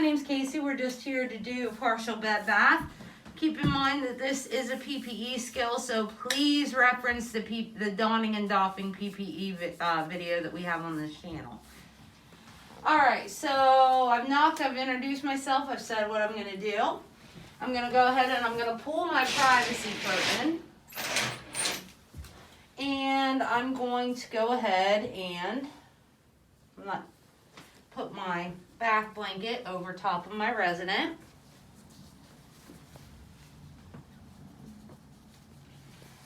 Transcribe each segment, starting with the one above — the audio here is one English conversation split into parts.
my name's Casey. We're just here to do a partial bed bath. Keep in mind that this is a PPE skill, so please reference the Donning and Doffing PPE video that we have on this channel. Alright, so I've introduced myself, I've said what I'm going to do. I'm going to go ahead and I'm going to pull my privacy curtain. And I'm going to go ahead and put my bath blanket over top of my resident.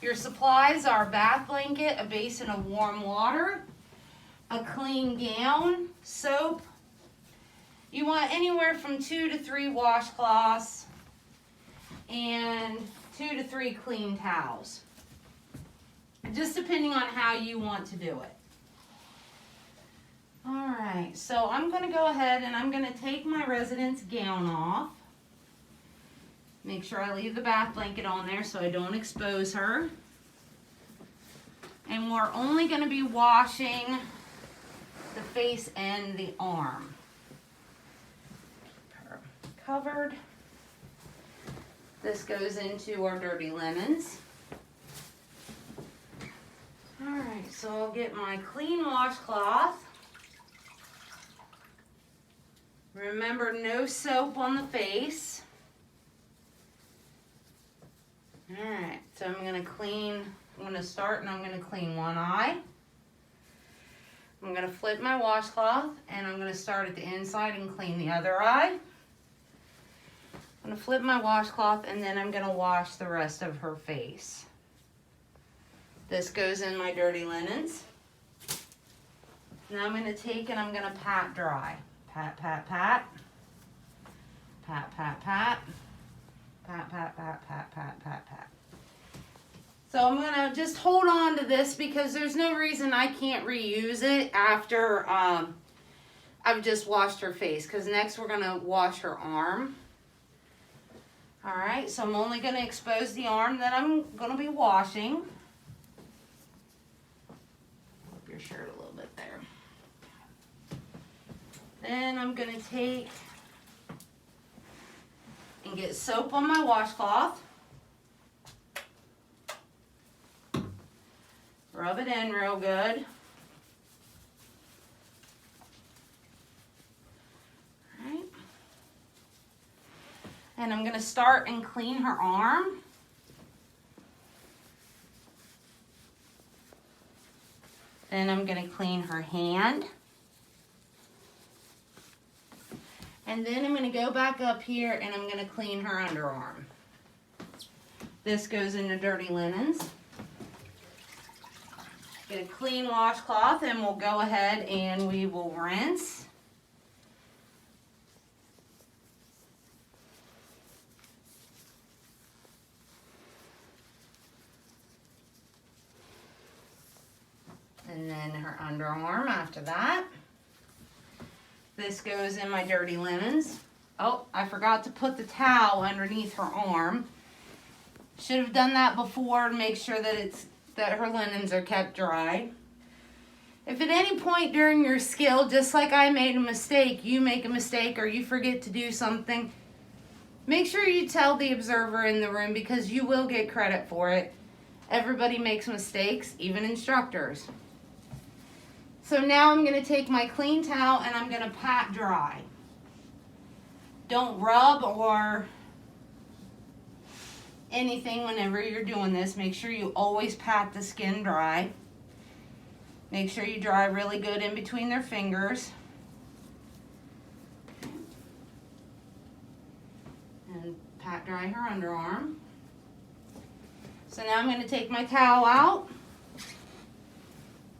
Your supplies are a bath blanket, a basin of warm water, a clean gown, soap. You want anywhere from 2 to 3 washcloths and 2 to 3 clean towels. Just depending on how you want to do it. Alright, so I'm going to go ahead and I'm going to take my resident's gown off. Make sure I leave the bath blanket on there so I don't expose her. And we're only going to be washing the face and the arm. Keep her covered. This goes into our dirty linens. Alright, so I'll get my clean washcloth. Remember, no soap on the face. Alright, so I'm going to start and I'm going to clean one eye. I'm going to flip my washcloth and I'm going to start at the inside and clean the other eye. I'm going to flip my washcloth and then I'm going to wash the rest of her face. This goes in my dirty linens. Now I'm going to take and I'm going to pat dry. Pat, pat, pat. Pat, pat, pat. Pat, pat, pat, pat, pat, pat, pat. So I'm going to just hold on to this because there's no reason I can't reuse it after I've just washed her face. Because next we're going to wash her arm. Alright, so I'm only going to expose the arm that I'm going to be washing. Flip your shirt a little bit there. Then I'm going to take and get soap on my washcloth. Rub it in real good. Alright. And I'm going to start and clean her arm. Then I'm going to clean her hand. And then I'm going to go back up here and I'm going to clean her underarm. This goes into dirty linens. Get a clean washcloth and we'll go ahead and we will rinse. And then her underarm after that. This goes in my dirty linens. Oh, I forgot to put the towel underneath her arm. Should have done that before to make sure that her linens are kept dry. If at any point during your skill, just like I made a mistake, you make a mistake or you forget to do something, make sure you tell the observer in the room because you will get credit for it. Everybody makes mistakes, even instructors. So now I'm going to take my clean towel and I'm going to pat dry. Don't rub or anything whenever you're doing this. Make sure you always pat the skin dry. Make sure you dry really good in between their fingers. And pat dry her underarm. So now I'm going to take my towel out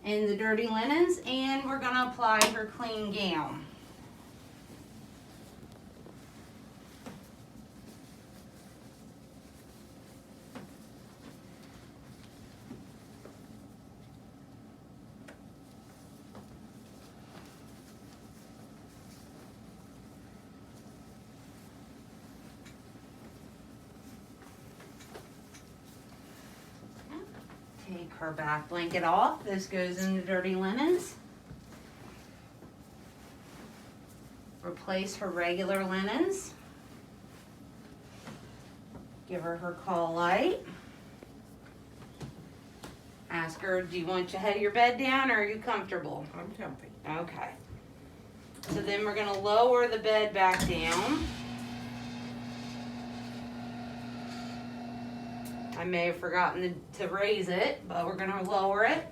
and the dirty linens and we're going to apply her clean gown. Take her bath blanket off. This goes in the dirty linens. We're replace her regular linens. Give her her call light. Ask her, do you want your head of your bed down or are you comfortable? I'm comfy. Okay. So then we're going to lower the bed back down. I may have forgotten to raise it, but we're going to lower it.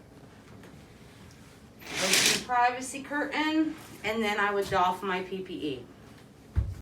Open the privacy curtain, and then I would doff my PPE.